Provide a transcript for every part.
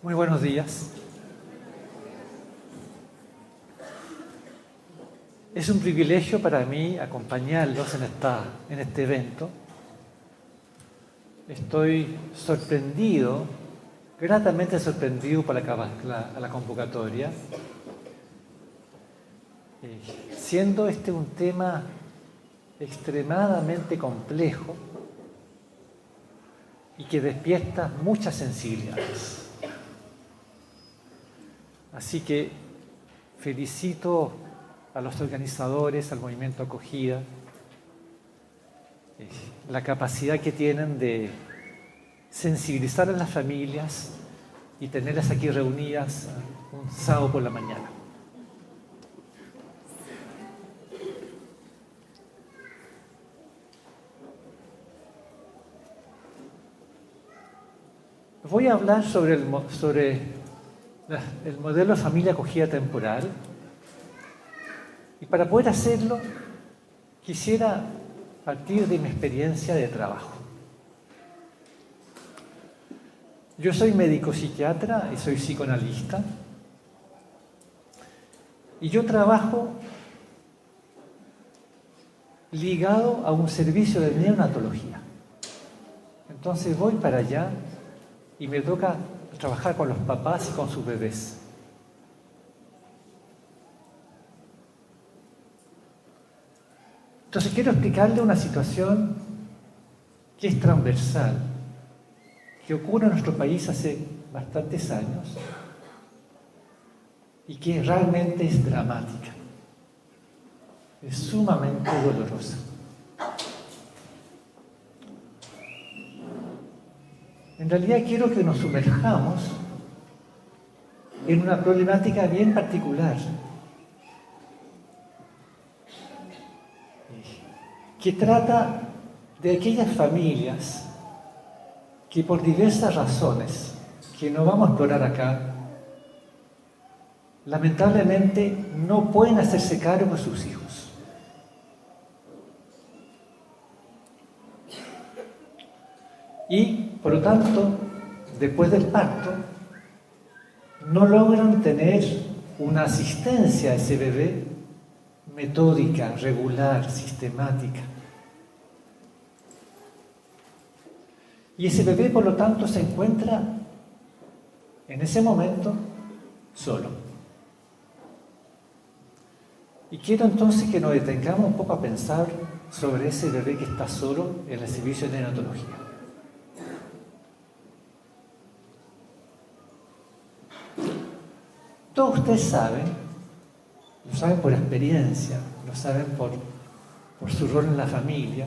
Muy buenos días. Es un privilegio para mí acompañarlos en este evento. Estoy sorprendido, gratamente sorprendido por la convocatoria, siendo este un tema extremadamente complejo y que despierta muchas sensibilidades. Así que felicito a los organizadores, al movimiento Acogida, la capacidad que tienen de sensibilizar a las familias y tenerlas aquí reunidas un sábado por la mañana. Voy a hablar sobre el modelo de familia acogida temporal. Y para poder hacerlo, quisiera partir de mi experiencia de trabajo. Yo soy médico psiquiatra y soy psicoanalista. Y yo trabajo ligado a un servicio de neonatología. Entonces voy para allá y me toca trabajar con los papás y con sus bebés. Entonces quiero explicarle una situación que es transversal, que ocurre en nuestro país hace bastantes años y que realmente es dramática, es sumamente dolorosa. En realidad quiero que nos sumerjamos en una problemática bien particular, que trata de aquellas familias que por diversas razones, que no vamos a explorar acá, lamentablemente no pueden hacerse cargo de sus hijos. Y, por lo tanto, después del parto, no logran tener una asistencia a ese bebé metódica, regular, sistemática. Y ese bebé, por lo tanto, se encuentra en ese momento solo. Y quiero entonces que nos detengamos un poco a pensar sobre ese bebé que está solo en el servicio de neonatología. Todos ustedes saben, lo saben por experiencia, lo saben por su rol en la familia,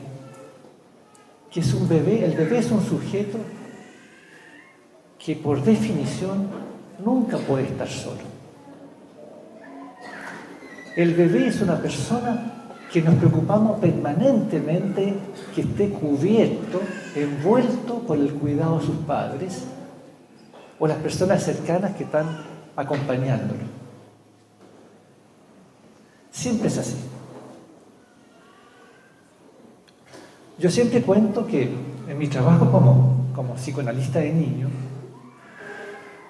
que es un bebé. El bebé es un sujeto que por definición nunca puede estar solo. El bebé es una persona que nos preocupamos permanentemente que esté cubierto, envuelto por el cuidado de sus padres o las personas cercanas que están acompañándolo. Siempre es así. Yo siempre cuento que en mi trabajo como psicoanalista de niños,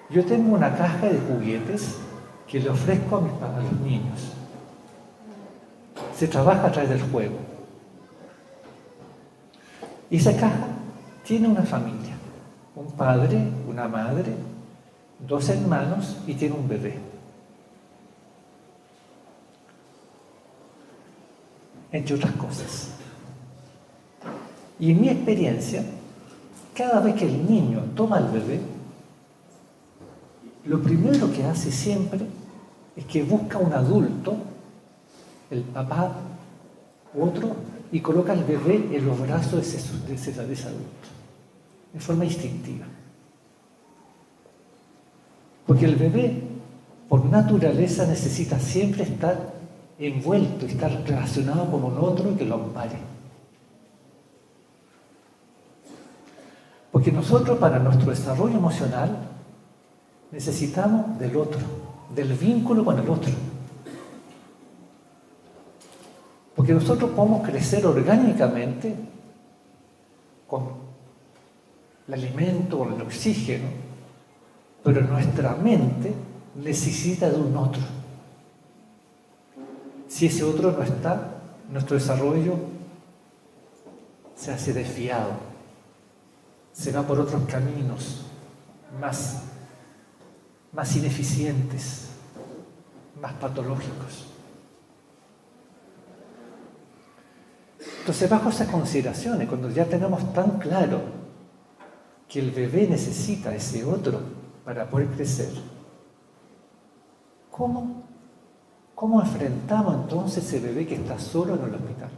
yo tengo una caja de juguetes que le ofrezco a los niños. Se trabaja a través del juego. Y esa caja tiene una familia, un padre, una madre, 2 hermanos y tiene un bebé. Entre otras cosas. Y en mi experiencia, cada vez que el niño toma al bebé, lo primero que hace siempre es que busca un adulto, el papá u otro, y coloca al bebé en los brazos de ese adulto, de forma instintiva. Porque el bebé, por naturaleza, necesita siempre estar envuelto, estar relacionado con un otro que lo ampare. Porque nosotros, para nuestro desarrollo emocional, necesitamos del otro, del vínculo con el otro. Porque nosotros podemos crecer orgánicamente con el alimento, con el oxígeno, pero nuestra mente necesita de un otro. Si ese otro no está, nuestro desarrollo se hace desviado, se va por otros caminos más ineficientes, más patológicos. Entonces, bajo esas consideraciones, cuando ya tenemos tan claro que el bebé necesita ese otro para poder crecer, ¿cómo enfrentamos entonces ese bebé que está solo en el hospital?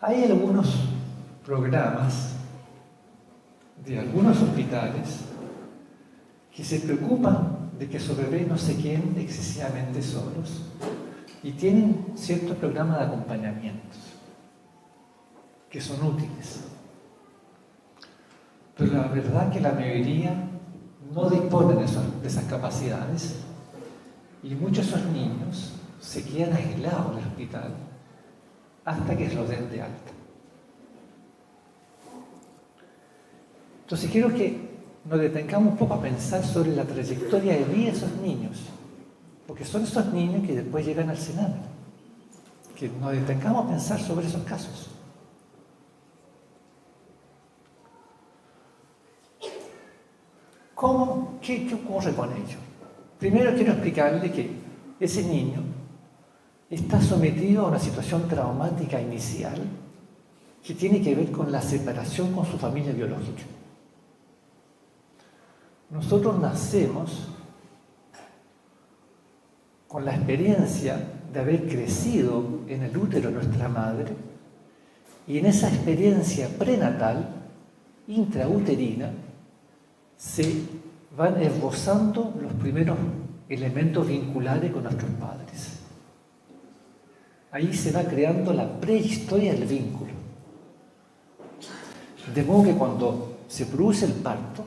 Hay algunos programas de algunos hospitales que se preocupan de que sus bebés no se queden excesivamente solos y tienen ciertos programas de acompañamientos que son útiles. Pero la verdad que la mayoría no disponen de esas capacidades y muchos de esos niños se quedan aislados en el hospital hasta que los den de alta. Entonces quiero que nos detengamos un poco a pensar sobre la trayectoria de vida de esos niños, porque son esos niños que después llegan al Sename. Que nos detengamos a pensar sobre esos casos. ¿Qué ocurre con ellos? Primero quiero explicarle que ese niño está sometido a una situación traumática inicial que tiene que ver con la separación con su familia biológica. Nosotros nacemos con la experiencia de haber crecido en el útero de nuestra madre y en esa experiencia prenatal, intrauterina, se van esbozando los primeros elementos vinculares con nuestros padres. Ahí se va creando la prehistoria del vínculo. De modo que cuando se produce el parto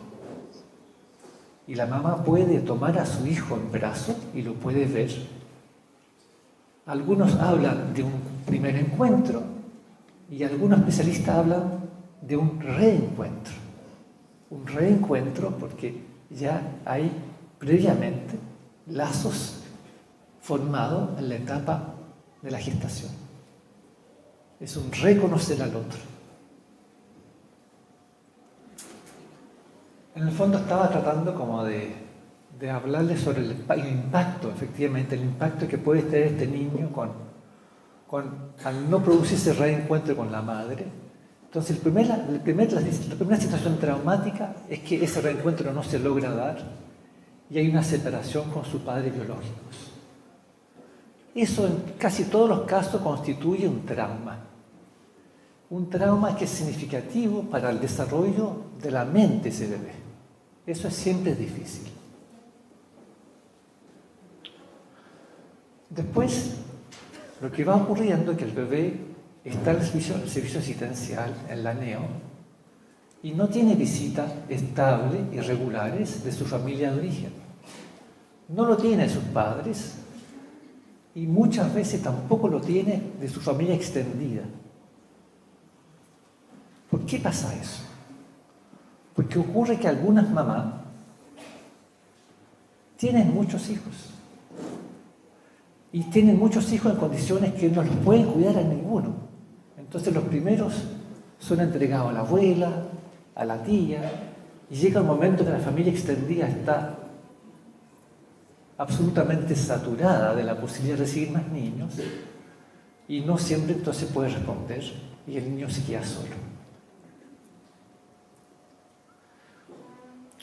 y la mamá puede tomar a su hijo en brazos y lo puede ver, algunos hablan de un primer encuentro y algunos especialistas hablan de un reencuentro. Un reencuentro porque ya hay previamente lazos formados en la etapa de la gestación. Es un reconocer al otro. En el fondo estaba tratando como de hablarle sobre el impacto, efectivamente, el impacto que puede tener este niño al no producirse reencuentro con la madre. Entonces, la primera situación traumática es que ese reencuentro no se logra dar y hay una separación con sus padres biológicos. Eso en casi todos los casos constituye un trauma. Un trauma que es significativo para el desarrollo de la mente de ese bebé. Eso siempre difícil. Después, lo que va ocurriendo es que el bebé está en el servicio asistencial, en la NEO, y no tiene visitas estables y regulares de su familia de origen. No lo tiene de sus padres y muchas veces tampoco lo tiene de su familia extendida. ¿Por qué pasa eso? Porque ocurre que algunas mamás tienen muchos hijos y tienen muchos hijos en condiciones que no los pueden cuidar a ninguno. Entonces los primeros son entregados a la abuela, a la tía, y llega un momento que la familia extendida está absolutamente saturada de la posibilidad de recibir más niños y no siempre entonces puede responder y el niño se queda solo.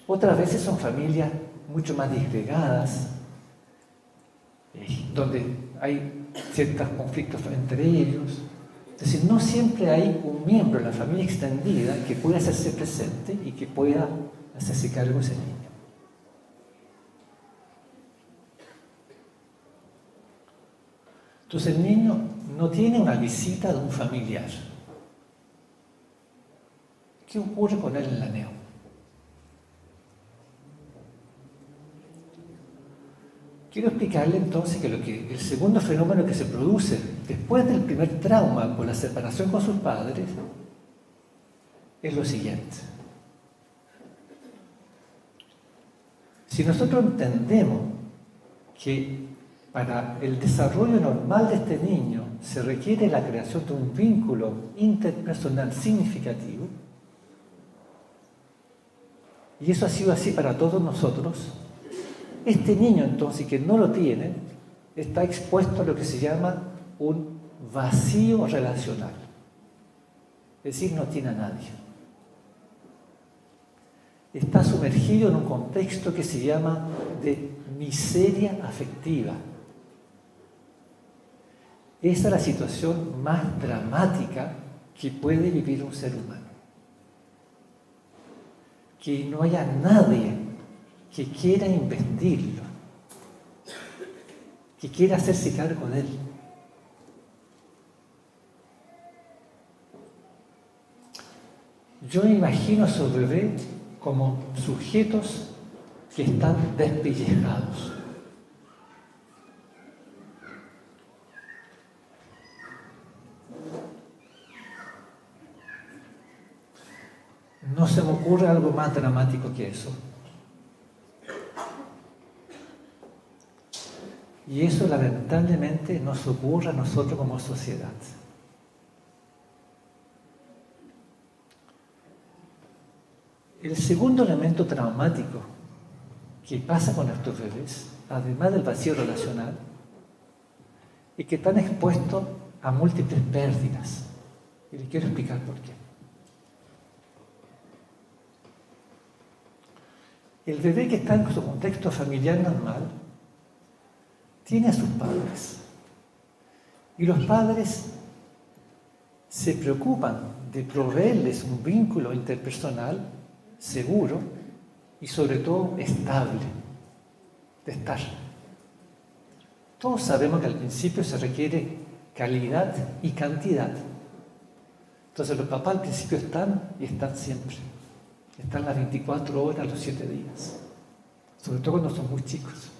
Otras veces son familias mucho más disgregadas, donde hay ciertos conflictos entre ellos. Entonces, no siempre hay un miembro de la familia extendida que pueda hacerse presente y que pueda hacerse cargo de ese niño. Entonces, el niño no tiene una visita de un familiar. ¿Qué ocurre con él en la NEO? quiero explicarle entonces que el segundo fenómeno que se produce después del primer trauma por la separación con sus padres es lo siguiente. Si nosotros entendemos que para el desarrollo normal de este niño se requiere la creación de un vínculo interpersonal significativo, y eso ha sido así para todos nosotros, este niño entonces que no lo tiene está expuesto a lo que se llama un vacío relacional, es decir, no tiene a nadie. Está sumergido en un contexto que se llama de miseria afectiva. Esa es la situación más dramática que puede vivir un ser humano. Que no haya nadie que quiera investirlo, que quiera hacerse cargo de él. Yo me imagino a esos bebés como sujetos que están despellejados. No se me ocurre algo más dramático que eso. Y eso lamentablemente nos ocurre a nosotros como sociedad. El segundo elemento traumático que pasa con estos bebés, además del vacío relacional, es que están expuestos a múltiples pérdidas. Y les quiero explicar por qué. El bebé que está en su contexto familiar normal tiene a sus padres. Y los padres se preocupan de proveerles un vínculo interpersonal seguro y sobre todo estable, de estar. Todos sabemos que al principio se requiere calidad y cantidad. Entonces los papás al principio están y están siempre. Están las 24 horas, los 7 días. Sobre todo cuando son muy chicos.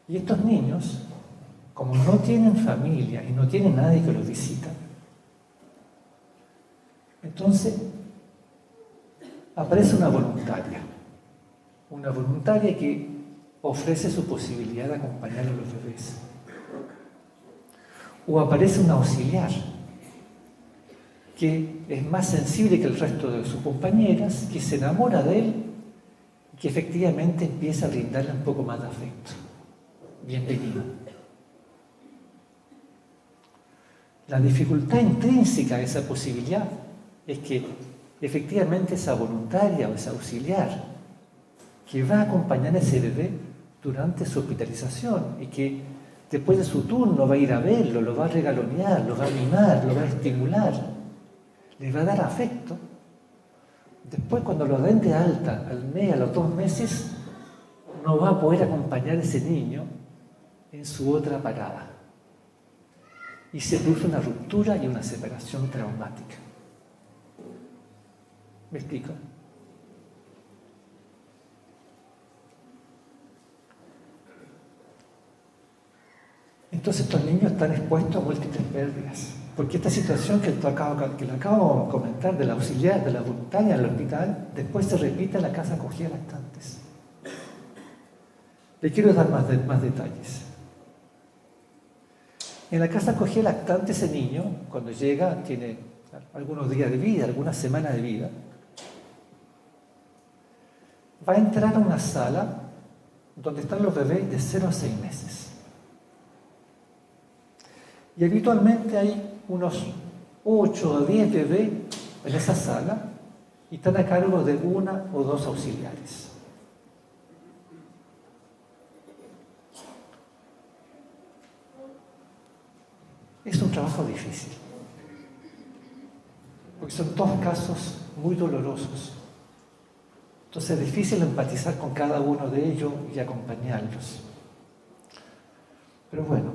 Y estos niños, como no tienen familia y no tienen nadie que los visita, entonces aparece una voluntaria que ofrece su posibilidad de acompañar a los bebés. O aparece un auxiliar que es más sensible que el resto de sus compañeras, que se enamora de él y que efectivamente empieza a brindarle un poco más de afecto. Bienvenido. La dificultad intrínseca de esa posibilidad es que efectivamente esa voluntaria o esa auxiliar que va a acompañar a ese bebé durante su hospitalización y que después de su turno va a ir a verlo, lo va a regalonear, lo va a mimar, lo va a estimular, le va a dar afecto. Después, cuando lo den de alta al mes, a los 2 meses, no va a poder acompañar a ese niño en su otra parada. Y se produce una ruptura y una separación traumática. ¿Me explico? Entonces estos niños están expuestos a múltiples pérdidas. Porque esta situación que le acabo de comentar de la auxiliar, de la voluntaria en el hospital, después se repite en la casa acogida lactantes. Le quiero dar más detalles. En la casa acogida lactante ese niño, cuando llega, tiene algunos días de vida, algunas semanas de vida, va a entrar a una sala donde están los bebés de 0 a 6 meses. Y habitualmente hay unos 8 o 10 bebés en esa sala y están a cargo de 1 o 2 auxiliares. Es un trabajo difícil, porque son todos casos muy dolorosos. Entonces es difícil empatizar con cada uno de ellos y acompañarlos. Pero bueno,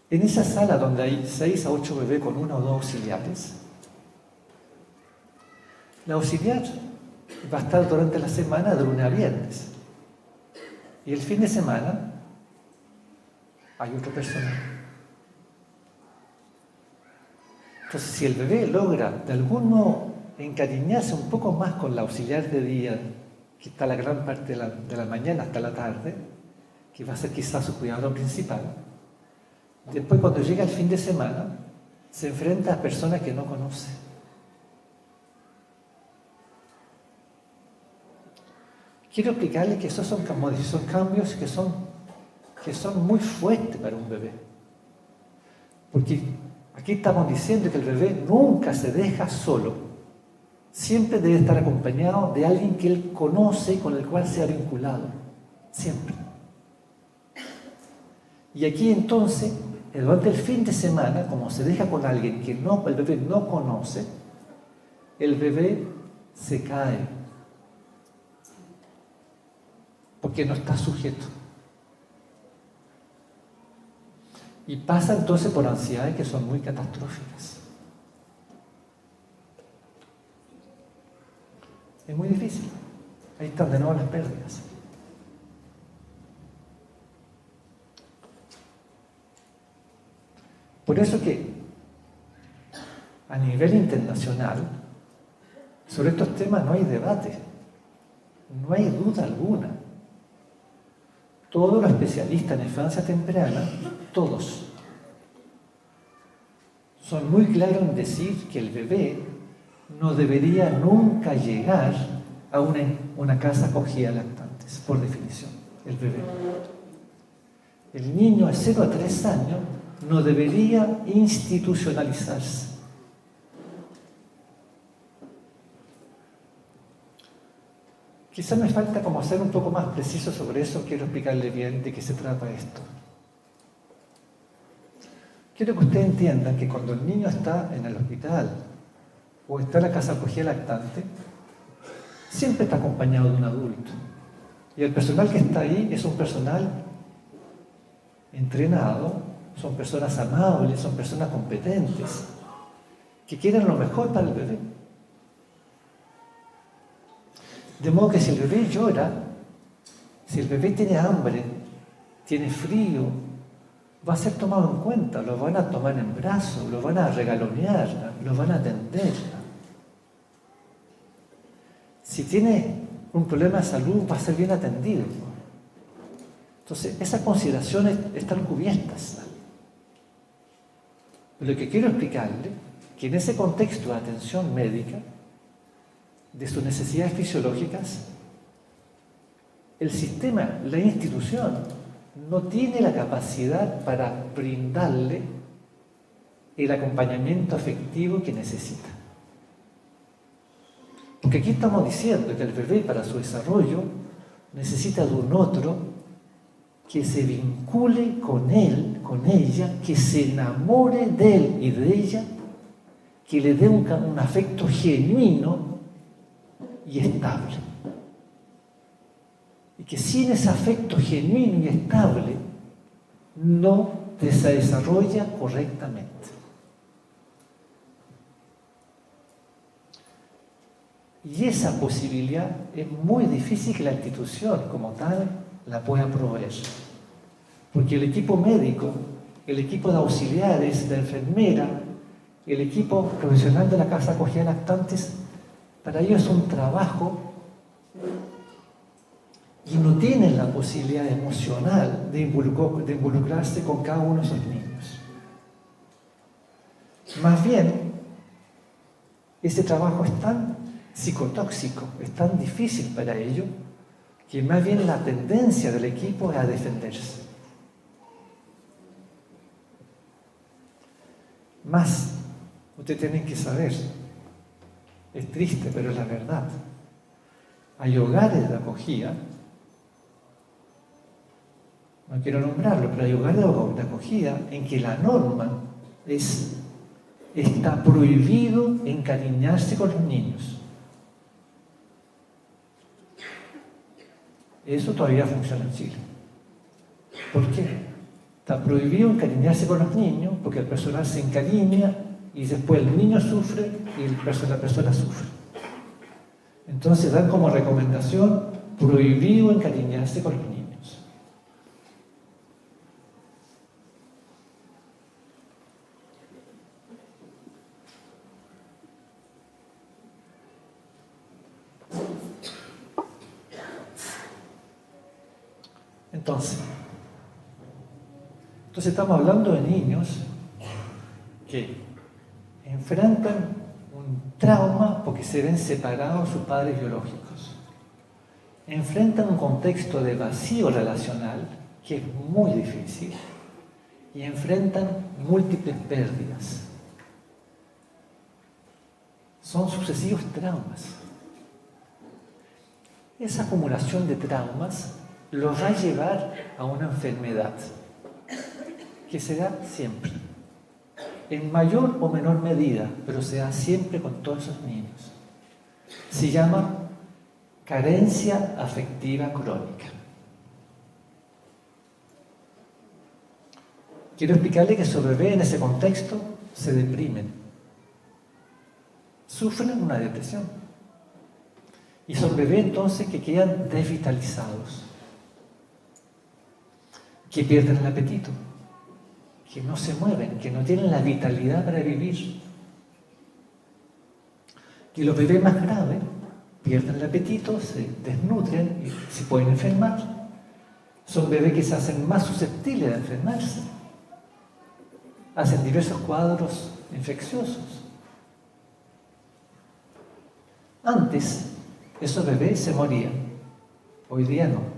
en esa sala donde hay 6 a 8 bebés con 1 o 2 auxiliares, La auxiliar va a estar durante la semana de lunes a viernes. Y el fin de semana hay otro personal. Entonces, si el bebé logra de algún modo encariñarse un poco más con la auxiliar de día, que está la gran parte de la mañana hasta la tarde, que va a ser quizás su cuidador principal, después cuando llega el fin de semana, se enfrenta a personas que no conoce. Quiero explicarle que esos son cambios que son muy fuertes para un bebé. Porque aquí estamos diciendo que el bebé nunca se deja solo. Siempre debe estar acompañado de alguien que él conoce y con el cual se ha vinculado. Siempre. Y aquí entonces, durante el fin de semana, como se deja con alguien que el bebé no conoce, el bebé se cae. Porque no está sujeto. Y pasa entonces por ansiedades que son muy catastróficas. Es muy difícil. Ahí están de nuevo las pérdidas. Por eso que a nivel internacional, sobre estos temas no hay debate, no hay duda alguna. Todos los especialistas en infancia temprana, todos, son muy claros en decir que el bebé no debería nunca llegar a una casa acogida de lactantes, por definición, el bebé. El niño de 0 a 3 años no debería institucionalizarse. Quizás me falta como ser un poco más preciso sobre eso, quiero explicarle bien de qué se trata esto. Quiero que ustedes entiendan que cuando el niño está en el hospital o está en la casa acogida lactante, siempre está acompañado de un adulto. Y el personal que está ahí es un personal entrenado, son personas amables, son personas competentes, que quieren lo mejor para el bebé. De modo que si el bebé llora, si el bebé tiene hambre, tiene frío, va a ser tomado en cuenta, lo van a tomar en brazos, lo van a regalonear, lo van a atender. Si tiene un problema de salud, va a ser bien atendido. Entonces, esas consideraciones están cubiertas. Lo que quiero explicarle, que en ese contexto de atención médica, de sus necesidades fisiológicas, el sistema, la institución, no tiene la capacidad para brindarle el acompañamiento afectivo que necesita. Porque aquí estamos diciendo que el bebé, para su desarrollo, necesita de un otro que se vincule con él, con ella, que se enamore de él y de ella, que le dé un afecto genuino y estable. Y que sin ese afecto genuino y estable no se desarrolla correctamente. Y esa posibilidad es muy difícil que la institución como tal la pueda proveer. Porque el equipo médico, el equipo de auxiliares, de enfermera, el equipo profesional de la casa acogida de lactantes, para ellos es un trabajo y no tienen la posibilidad emocional de involucrarse con cada uno de esos niños. Más bien, ese trabajo es tan psicotóxico, es tan difícil para ellos, que más bien la tendencia del equipo es a defenderse. Más, ustedes tienen que saber, es triste, pero es la verdad. Hay hogares de acogida, no quiero nombrarlo, pero hay hogares de acogida en que la norma está prohibido encariñarse con los niños. Eso todavía funciona en Chile. ¿Por qué? Está prohibido encariñarse con los niños porque el personal se encariña y después el niño sufre y la persona sufre. Entonces dan como recomendación prohibido encariñarse con los niños. Entonces estamos hablando de niños que enfrentan un trauma porque se ven separados de sus padres biológicos. Enfrentan un contexto de vacío relacional que es muy difícil y enfrentan múltiples pérdidas. Son sucesivos traumas. Esa acumulación de traumas los va a llevar a una enfermedad que se da siempre, en mayor o menor medida, pero se da siempre con todos esos niños. Se llama carencia afectiva crónica. Quiero explicarle que esos bebés en ese contexto se deprimen, sufren una depresión y son bebés entonces que quedan desvitalizados, que pierden el apetito, que no se mueven, que no tienen la vitalidad para vivir. Y los bebés más graves pierden el apetito, se desnutren y se pueden enfermar. Son bebés que se hacen más susceptibles de enfermarse. Hacen diversos cuadros infecciosos. Antes, esos bebés se morían. Hoy día no.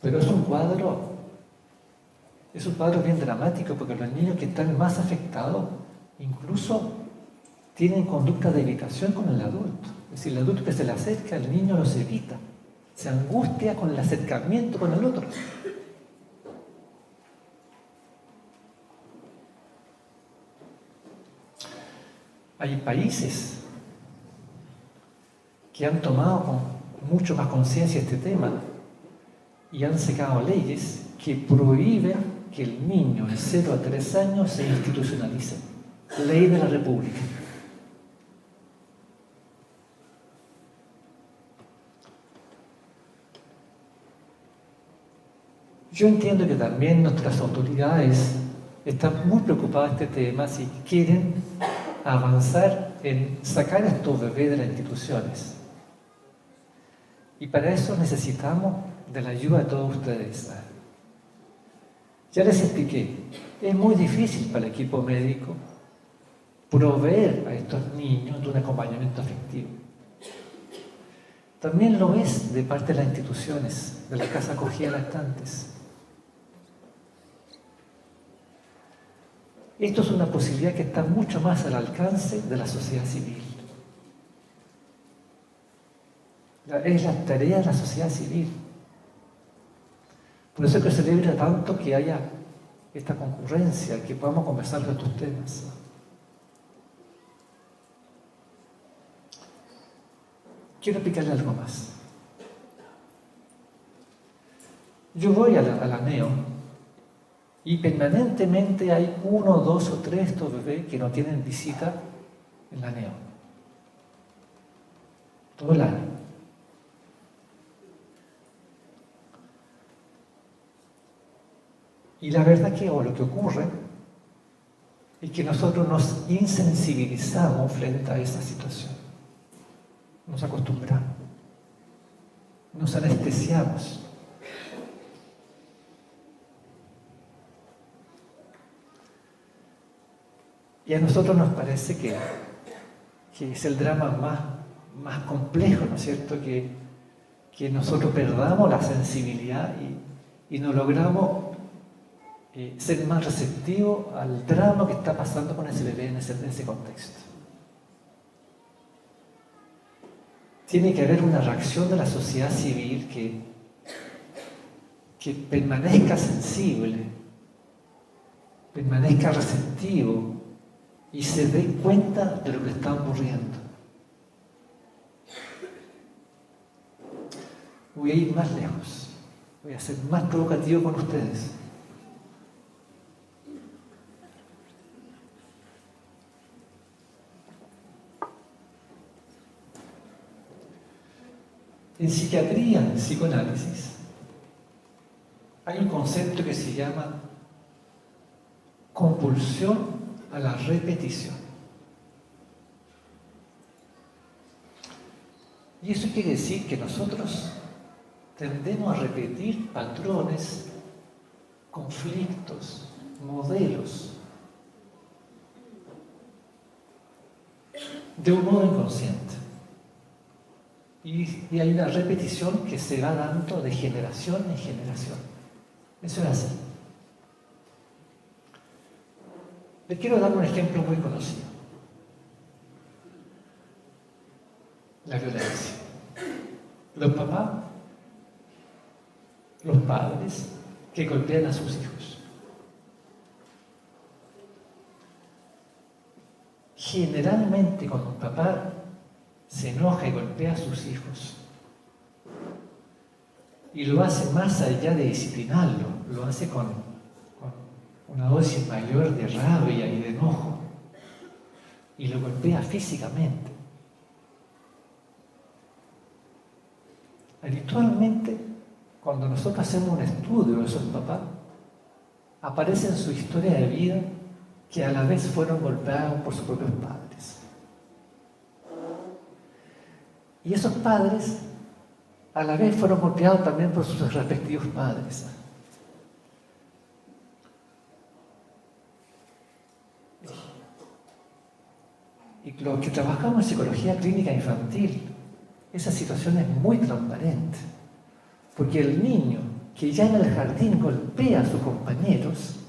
Pero es un cuadro bien dramático porque los niños que están más afectados incluso tienen conducta de evitación con el adulto. Es decir, el adulto que se le acerca, el niño los evita. Se angustia con el acercamiento con el otro. Hay países que han tomado con mucho más conciencia este tema y han sacado leyes que prohíben que el niño de 0 a 3 años se institucionalice. Ley de la República. Yo entiendo que también nuestras autoridades están muy preocupadas de este tema si quieren avanzar en sacar a estos bebés de las instituciones. Y para eso necesitamos de la ayuda de todos ustedes. Ya les expliqué, es muy difícil para el equipo médico proveer a estos niños de un acompañamiento afectivo. También lo es de parte de las instituciones, de la casa acogida lactantes. Esto es una posibilidad que está mucho más al alcance de la sociedad civil. Es la tarea de la sociedad civil. Por eso es que celebra tanto que haya esta concurrencia, que podamos conversar de estos temas. Quiero explicarle algo más. Yo voy a la NEO y permanentemente hay 1, 2 o 3 de estos bebés que no tienen visita en la NEO. Todo el año. Y la verdad que lo que ocurre es que nosotros nos insensibilizamos frente a esa situación. Nos acostumbramos. Nos anestesiamos. Y a nosotros nos parece que es el drama más complejo, ¿no es cierto? Que nosotros perdamos la sensibilidad y no logramos ser más receptivos al drama que está pasando con ese bebé en ese contexto. Tiene que haber una reacción de la sociedad civil que permanezca sensible, permanezca receptivo y se dé cuenta de lo que está ocurriendo. Voy a ir más lejos, voy a ser más provocativo con ustedes. En psiquiatría, en psicoanálisis, hay un concepto que se llama compulsión a la repetición. Y eso quiere decir que nosotros tendemos a repetir patrones, conflictos, modelos, de un modo inconsciente. Y hay una repetición que se va dando de generación en generación. Eso es así. Les quiero dar un ejemplo muy conocido. La violencia. Los papás, los padres que golpean a sus hijos. Generalmente cuando un papá se enoja y golpea a sus hijos, y lo hace más allá de disciplinarlo, lo hace con una dosis mayor de rabia y de enojo, y lo golpea físicamente. Habitualmente, cuando nosotros hacemos un estudio de esos papás, aparece en su historia de vida que a la vez fueron golpeados por sus propios padres. Y esos padres a la vez fueron golpeados también por sus respectivos padres. Y los que trabajamos en psicología clínica infantil, esa situación es muy transparente, porque el niño que ya en el jardín golpea a sus compañeros,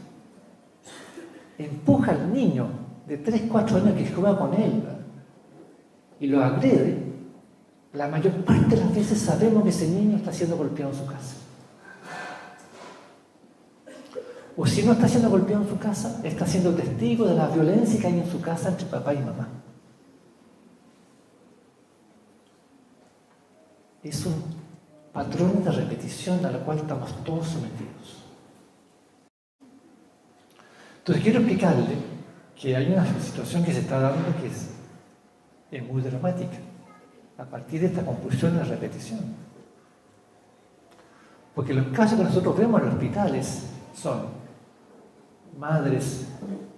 empuja al niño de 3, 4 años que juega con él y lo agrede, la mayor parte de las veces sabemos que ese niño está siendo golpeado en su casa. O si no está siendo golpeado en su casa, está siendo testigo de la violencia que hay en su casa entre papá y mamá. Es un patrón de repetición al cual estamos todos sometidos. Entonces quiero explicarle que hay una situación que se está dando que es muy dramática, a partir de esta compulsión de repetición. Porque los casos que nosotros vemos en los hospitales son madres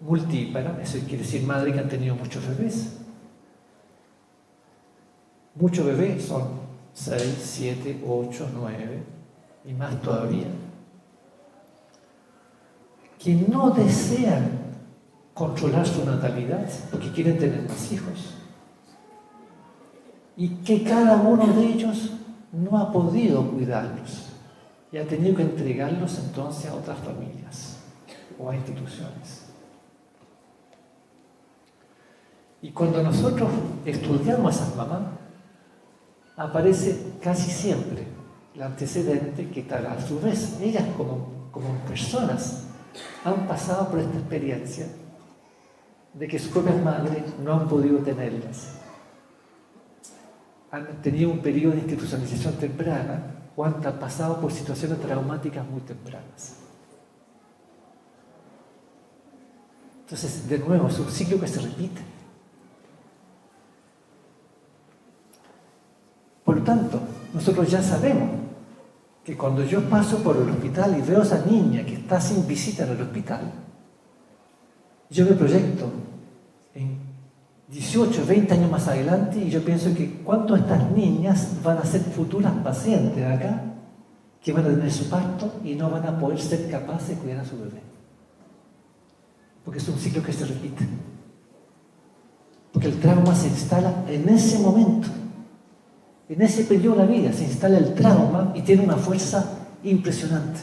multíparas, eso quiere decir madres que han tenido muchos bebés. Muchos bebés son 6, 7, 8, 9 y más todavía, que no desean controlar su natalidad porque quieren tener más hijos, y que cada uno de ellos no ha podido cuidarlos y ha tenido que entregarlos entonces a otras familias o a instituciones. Y cuando nosotros estudiamos a esas mamás, aparece casi siempre el antecedente que a su vez ellas como personas han pasado por esta experiencia de que sus propias madres no han podido tenerlas. Han tenido un periodo de institucionalización temprana o han pasado por situaciones traumáticas muy tempranas. Entonces, de nuevo, es un ciclo que se repite. Por lo tanto, nosotros ya sabemos que cuando yo paso por el hospital y veo a esa niña que está sin visita en el hospital, yo me proyecto en 18, 20 años más adelante y yo pienso que cuántas de estas niñas van a ser futuras pacientes acá que van a tener su parto y no van a poder ser capaces de cuidar a su bebé. Porque es un ciclo que se repite. Porque el trauma se instala en ese momento. En ese periodo de la vida se instala el trauma y tiene una fuerza impresionante.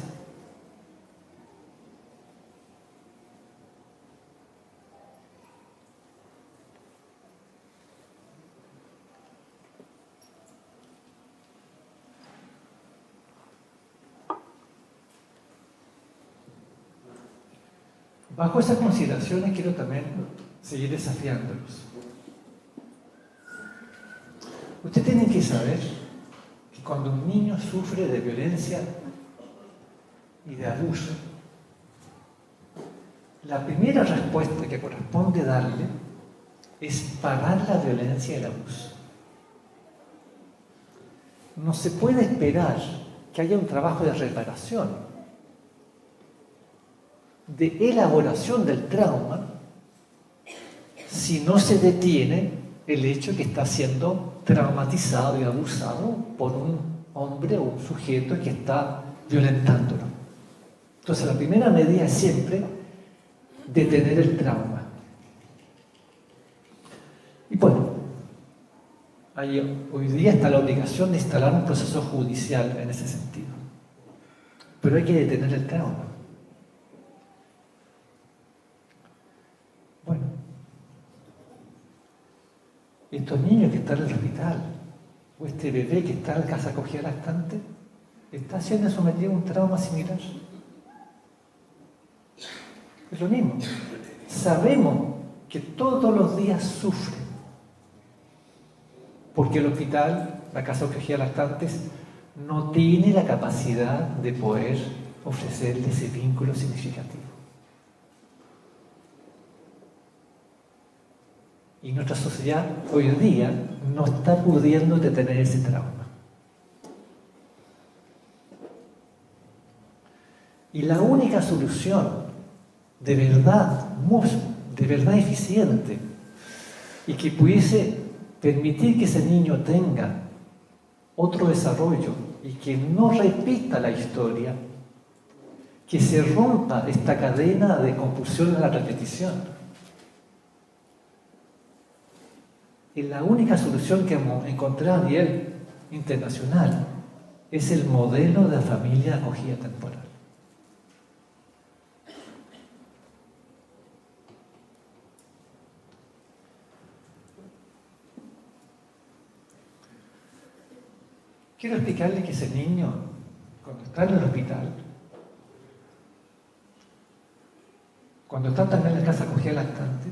Bajo esas consideraciones quiero también seguir desafiándolos. Ustedes tienen que saber que cuando un niño sufre de violencia y de abuso, la primera respuesta que corresponde darle es parar la violencia y el abuso. no se puede esperar que haya un trabajo de reparación, de elaboración del trauma, si no se detiene el hecho que está siendo traumatizado y abusado por un hombre o un sujeto que está violentándolo. Entonces, la primera medida es siempre detener el trauma. Y bueno, hoy día está la obligación de instalar un proceso judicial en ese sentido. Pero hay que detener el trauma. Bueno, estos niños que están en el hospital, o este bebé que está en la casa acogida lactante, está siendo sometido a un trauma similar. Es lo mismo. Sabemos que todos los días sufre, porque el hospital, la casa acogida lactantes, no tiene la capacidad de poder ofrecerle ese vínculo significativo. Y nuestra sociedad hoy en día no está pudiendo detener ese trauma. Y la única solución de verdad eficiente y que pudiese permitir que ese niño tenga otro desarrollo y que no repita la historia, que se rompa esta cadena de compulsión a la repetición. Y la única solución que hemos encontrado a nivel internacional es el modelo de familia de acogida temporal. Quiero explicarle que ese niño, cuando está en el hospital, cuando está también en la casa acogida lactante,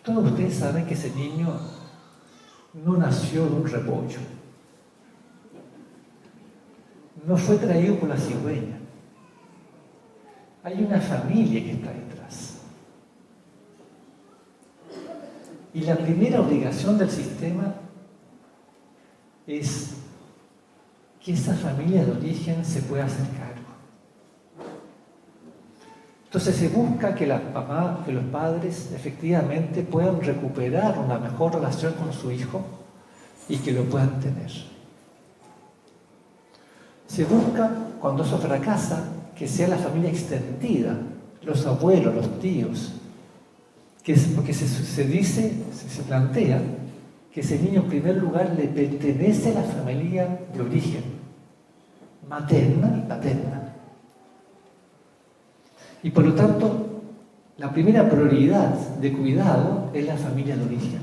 todos ustedes saben que ese niño no nació de un repollo, no fue traído por la cigüeña. Hay una familia que está detrás. Y la primera obligación del sistema es que esa familia de origen se pueda hacer cargo. Entonces se busca que las mamás, que los padres efectivamente puedan recuperar una mejor relación con su hijo y que lo puedan tener. Se busca, cuando eso fracasa, que sea la familia extendida, los abuelos, los tíos, porque se plantea que ese niño en primer lugar le pertenece a la familia de origen, materna y paterna. Y por lo tanto, la primera prioridad de cuidado es la familia de origen.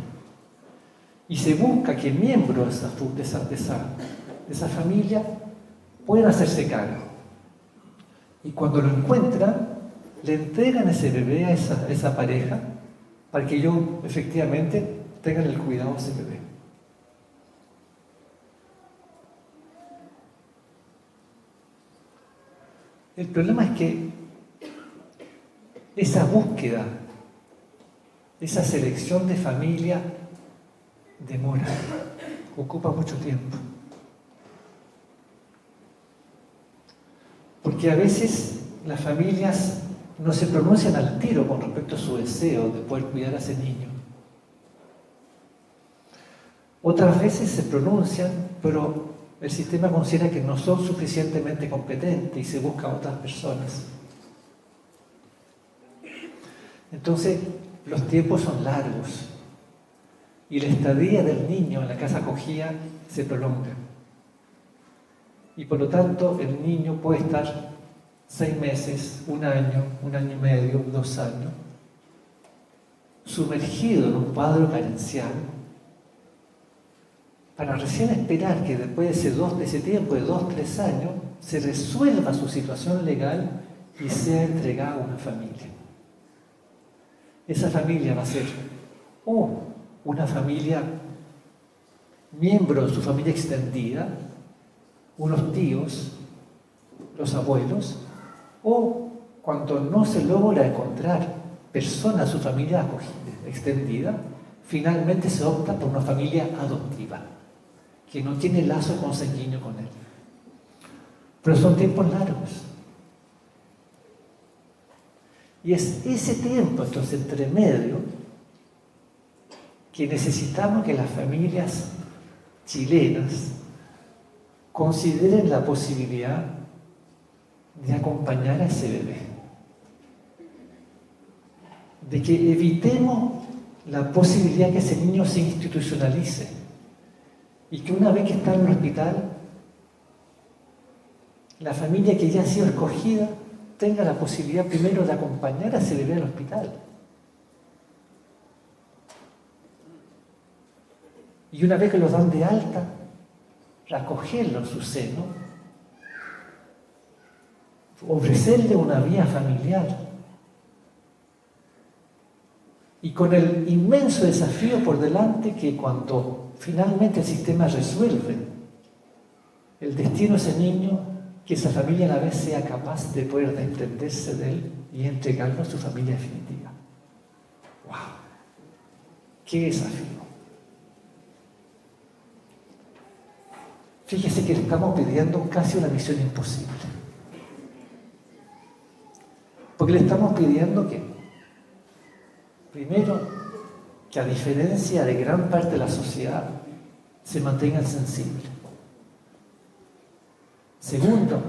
Y se busca que miembros de esa familia puedan hacerse cargo. Y cuando lo encuentran, le entregan ese bebé a esa pareja para que ellos efectivamente tengan el cuidado de ese bebé. El problema es que esa búsqueda, esa selección de familia demora, ocupa mucho tiempo. Porque a veces las familias no se pronuncian al tiro con respecto a su deseo de poder cuidar a ese niño. Otras veces se pronuncian, pero el sistema considera que no son suficientemente competentes y se busca a otras personas. Entonces, los tiempos son largos y la estadía del niño en la casa acogida se prolonga. Y por lo tanto, el niño puede estar 6 meses, 1 año, 1 año y medio, 2 años, sumergido en un cuadro carencial, para recién esperar que después de ese tiempo de 2, 3 años, se resuelva su situación legal y sea entregado a una familia. Esa familia va a ser o una familia, miembro de su familia extendida, unos tíos, los abuelos, o cuando no se logra encontrar personas de su familia extendida, finalmente se opta por una familia adoptiva, que no tiene lazo consanguíneo con él. Pero son tiempos largos. Y es ese tiempo, entonces, entre medio, que necesitamos que las familias chilenas consideren la posibilidad de acompañar a ese bebé. De que evitemos la posibilidad que ese niño se institucionalice y que una vez que está en el hospital, la familia que ya ha sido escogida tenga la posibilidad primero de acompañar a ese bebé al hospital. Y una vez que lo dan de alta, recogerlo en su seno, ofrecerle una vía familiar. Y con el inmenso desafío por delante que cuando finalmente el sistema resuelve el destino de ese niño, que esa familia a la vez sea capaz de poder desprenderse de él y entregarlo a su familia definitiva. ¡Wow! ¡Qué desafío! Fíjese que le estamos pidiendo casi una misión imposible. Porque le estamos pidiendo que, primero, que a diferencia de gran parte de la sociedad, se mantengan sensibles. Segundo,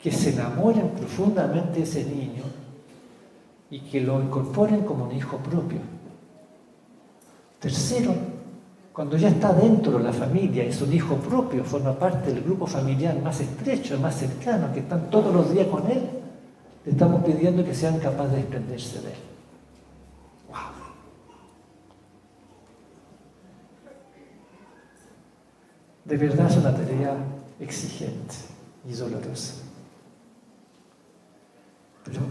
que se enamoren profundamente de ese niño y que lo incorporen como un hijo propio. Tercero, cuando ya está dentro de la familia, es un hijo propio, forma parte del grupo familiar más estrecho, más cercano, que están todos los días con él, le estamos pidiendo que sean capaces de desprenderse de él. ¡Wow! De verdad es una tarea exigente y dolorosa. Pero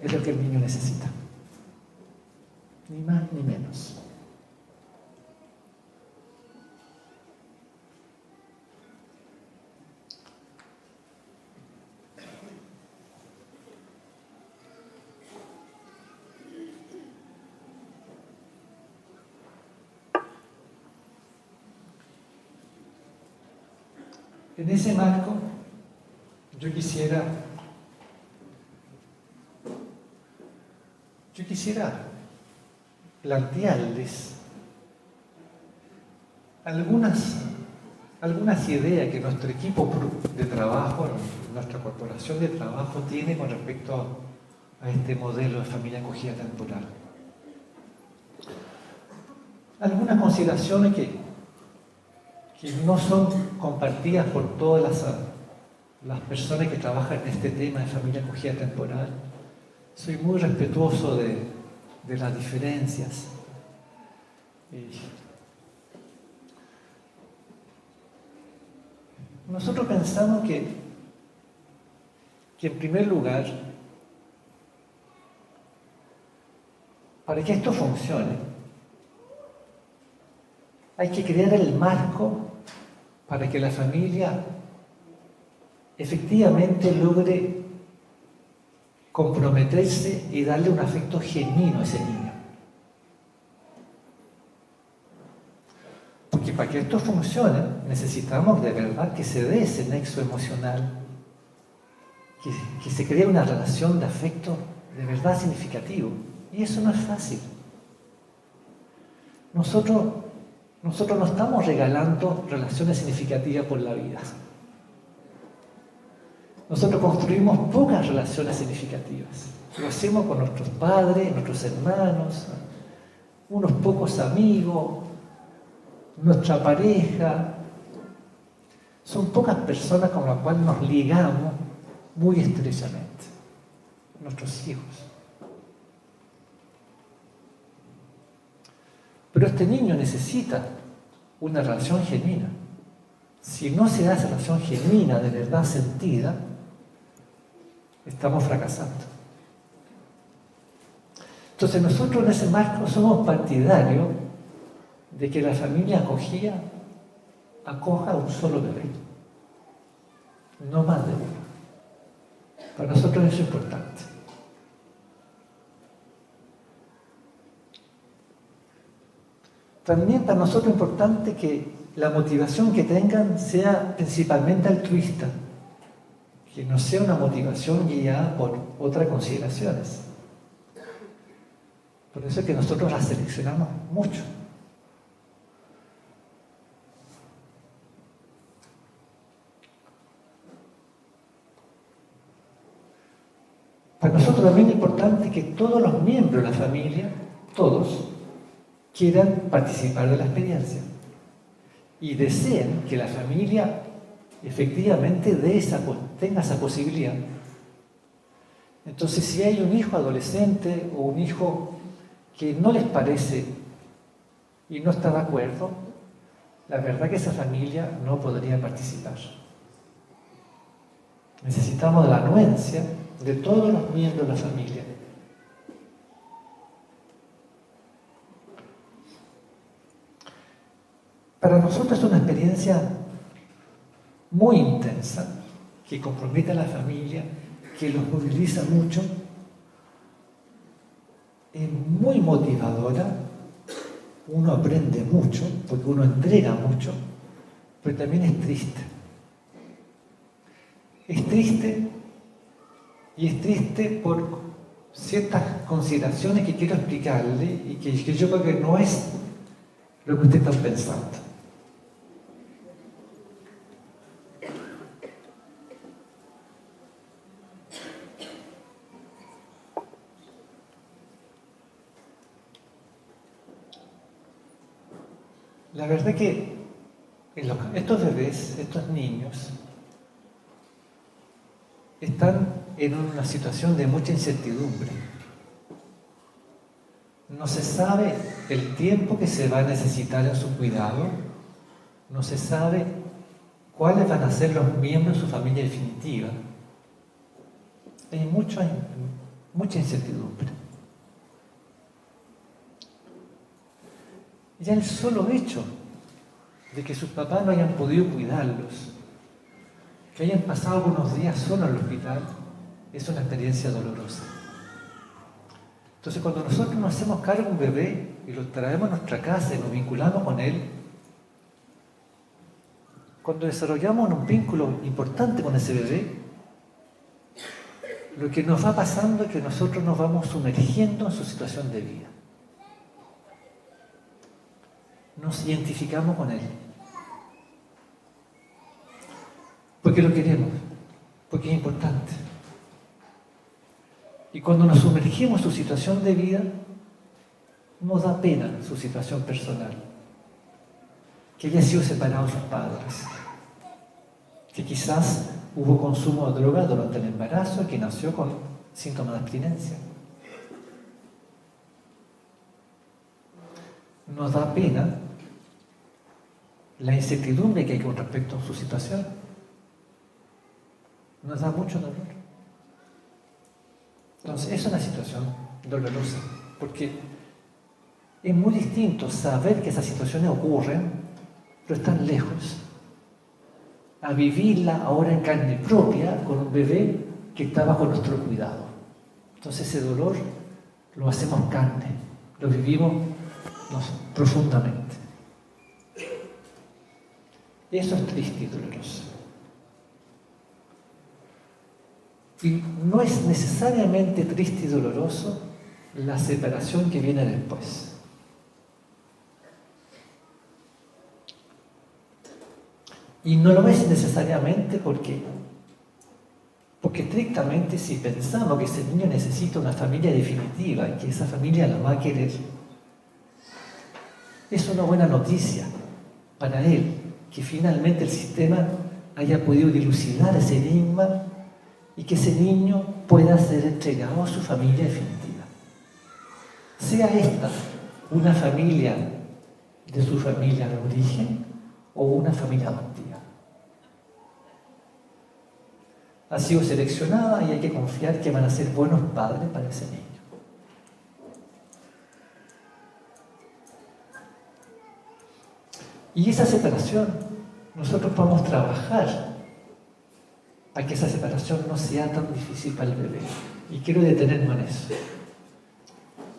es lo que el niño necesita. Ni más ni menos. En ese marco, yo quisiera plantearles algunas ideas que nuestro equipo de trabajo, nuestra corporación de trabajo tiene con respecto a este modelo de familia acogida temporal. Algunas consideraciones que no son compartidas por todas las personas que trabajan en este tema de familia acogida temporal. Soy muy respetuoso de las diferencias. Nosotros pensamos que en primer lugar, para que esto funcione, hay que crear el marco para que la familia efectivamente logre comprometerse y darle un afecto genuino a ese niño. Porque para que esto funcione, necesitamos de verdad que se dé ese nexo emocional, que se cree una relación de afecto de verdad significativo. Y eso no es fácil. Nosotros no estamos regalando relaciones significativas por la vida. Nosotros construimos pocas relaciones significativas. Lo hacemos con nuestros padres, nuestros hermanos, unos pocos amigos, nuestra pareja. Son pocas personas con las cuales nos ligamos muy estrechamente. Nuestros hijos. Pero este niño necesita una relación genuina. Si no se da esa relación genuina, de verdad sentida, estamos fracasando. Entonces nosotros en ese marco somos partidarios de que la familia acogida acoja a un solo bebé, no más de uno. Para nosotros eso es importante. también para nosotros es importante que la motivación que tengan sea principalmente altruista, que no sea una motivación guiada por otras consideraciones. Por eso es que nosotros las seleccionamos mucho. Para nosotros también es importante que todos los miembros de la familia, todos, quieran participar de la experiencia y deseen que la familia efectivamente tenga esa posibilidad. Entonces, si hay un hijo adolescente o un hijo que no les parece y no está de acuerdo, la verdad que esa familia no podría participar. Necesitamos la anuencia de todos los miembros de la familia. Para nosotros es una experiencia muy intensa, que compromete a la familia, que los moviliza mucho, es muy motivadora, uno aprende mucho, porque uno entrega mucho, pero también es triste. Es triste, y es triste por ciertas consideraciones que quiero explicarle y que yo creo que no es lo que ustedes están pensando. La verdad que estos bebés, estos niños, están en una situación de mucha incertidumbre. No se sabe el tiempo que se va a necesitar en su cuidado, no se sabe cuáles van a ser los miembros de su familia definitiva. Hay mucha incertidumbre. Ya el solo hecho de que sus papás no hayan podido cuidarlos, que hayan pasado algunos días solos en el hospital, es una experiencia dolorosa. Entonces, cuando nosotros nos hacemos cargo de un bebé y lo traemos a nuestra casa y nos vinculamos con él, cuando desarrollamos un vínculo importante con ese bebé, lo que nos va pasando es que nosotros nos vamos sumergiendo en su situación de vida. Nos identificamos con él. Porque lo queremos, porque es importante. Y cuando nos sumergimos en su situación de vida, nos da pena su situación personal. Que haya sido separado de sus padres. Que quizás hubo consumo de droga durante el embarazo y que nació con síntomas de abstinencia. Nos da pena la incertidumbre que hay con respecto a su situación. Nos da mucho dolor. Entonces, es una situación dolorosa, porque es muy distinto saber que esas situaciones ocurren, pero están lejos, a vivirla ahora en carne propia con un bebé que está bajo nuestro cuidado. Entonces, ese dolor lo hacemos carne, lo vivimos profundamente. Eso es triste y doloroso. Y no es necesariamente triste y doloroso la separación que viene después. Y no lo es necesariamente porque estrictamente si pensamos que ese niño necesita una familia definitiva y que esa familia la va a querer, es una buena noticia para él que finalmente el sistema haya podido dilucidar ese enigma y que ese niño pueda ser entregado a su familia definitiva. Sea esta una familia de su familia de origen o una familia adoptiva. Ha sido seleccionada y hay que confiar que van a ser buenos padres para ese niño. Y esa separación, nosotros podemos trabajar a que esa separación no sea tan difícil para el bebé. Y quiero detenerme en eso.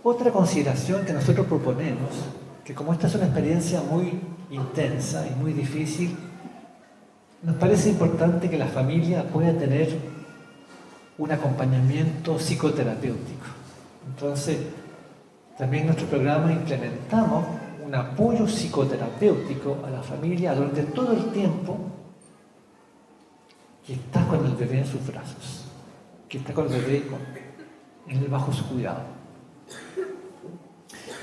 Otra consideración que nosotros proponemos, que como esta es una experiencia muy intensa y muy difícil, nos parece importante que la familia pueda tener un acompañamiento psicoterapéutico. Entonces, también en nuestro programa implementamos un apoyo psicoterapéutico a la familia durante todo el tiempo que está con el bebé en sus brazos, que está con el bebé bajo su cuidado.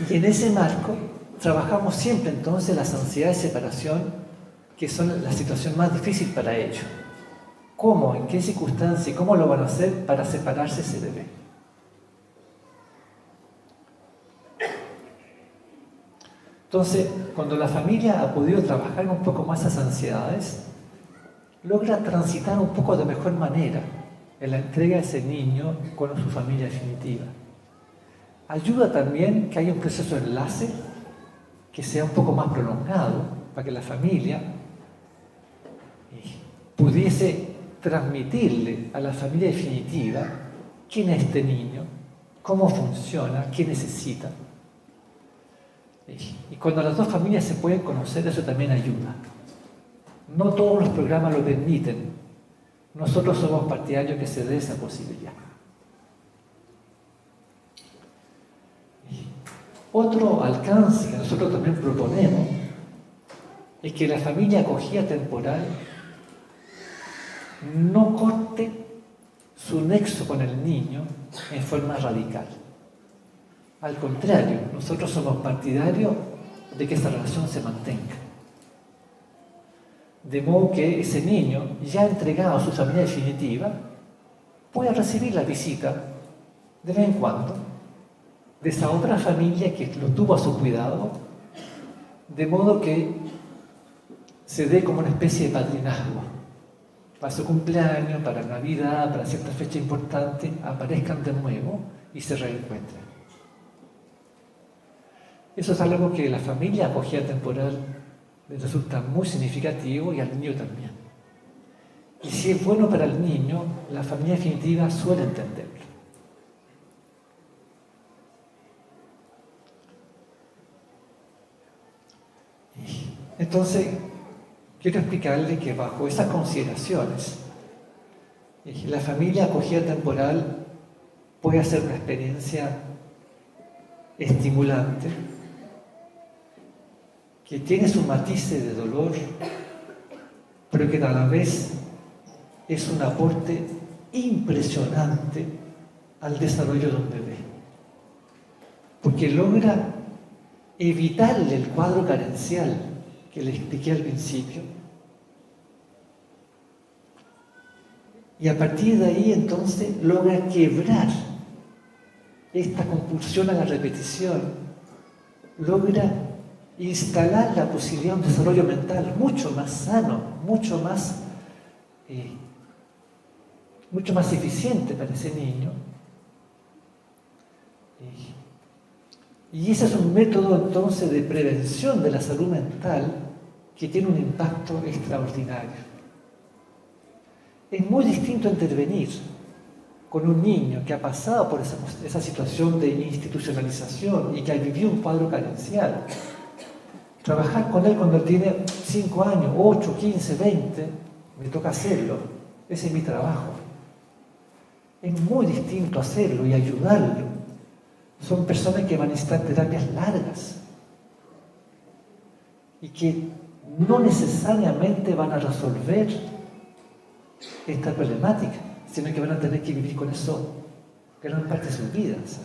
Y en ese marco trabajamos siempre entonces las ansiedades de separación, que son la situación más difícil para ellos. ¿Cómo? ¿En qué circunstancia? ¿Y cómo lo van a hacer para separarse ese bebé? Entonces, cuando la familia ha podido trabajar un poco más esas ansiedades, logra transitar un poco de mejor manera en la entrega de ese niño con su familia definitiva. Ayuda también que haya un proceso de enlace que sea un poco más prolongado para que la familia pudiese transmitirle a la familia definitiva quién es este niño, cómo funciona, qué necesita. Y cuando las dos familias se pueden conocer, eso también ayuda. No todos los programas lo permiten. Nosotros somos partidarios que se dé esa posibilidad. Otro alcance que nosotros también proponemos es que la familia acogida temporal no corte su nexo con el niño en forma radical. Al contrario, nosotros somos partidarios de que esa relación se mantenga. De modo que ese niño, ya entregado a su familia definitiva, pueda recibir la visita de vez en cuando de esa otra familia que lo tuvo a su cuidado, de modo que se dé como una especie de padrinazgo. Para su cumpleaños, para Navidad, para cierta fecha importante, aparezcan de nuevo y se reencuentren. Eso es algo que la familia acogida temporal les resulta muy significativo y al niño también. Y si es bueno para el niño, la familia definitiva suele entenderlo. Entonces, quiero explicarle que bajo esas consideraciones, la familia acogida temporal puede ser una experiencia estimulante, que tiene sus matices de dolor, pero que a la vez es un aporte impresionante al desarrollo de un bebé, porque logra evitarle el cuadro carencial que le expliqué al principio, y a partir de ahí entonces logra quebrar esta compulsión a la repetición, logra instalar la posibilidad de un desarrollo mental mucho más sano, mucho más eficiente para ese niño. Y ese es un método entonces de prevención de la salud mental que tiene un impacto extraordinario. Es muy distinto intervenir con un niño que ha pasado por esa situación de institucionalización y que ha vivido un cuadro carencial. Trabajar con él cuando él tiene 5 años, 8, 15, 20, me toca hacerlo. Ese es mi trabajo. Es muy distinto hacerlo y ayudarlo. Son personas que van a necesitar terapias largas y que no necesariamente van a resolver esta problemática, sino que van a tener que vivir con eso gran parte de sus vidas.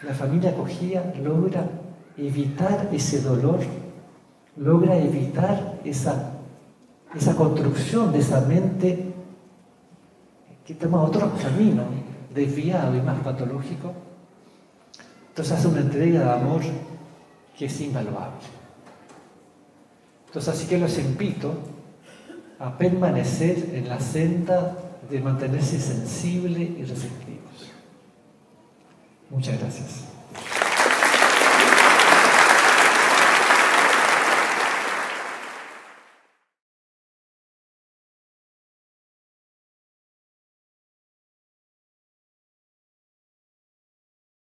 La familia acogida logra evitar ese dolor, logra evitar esa construcción de esa mente que toma otro camino desviado y más patológico. Entonces hace una entrega de amor que es invaluable. Entonces así que los invito a permanecer en la senda de mantenerse sensibles y receptivos. Muchas gracias.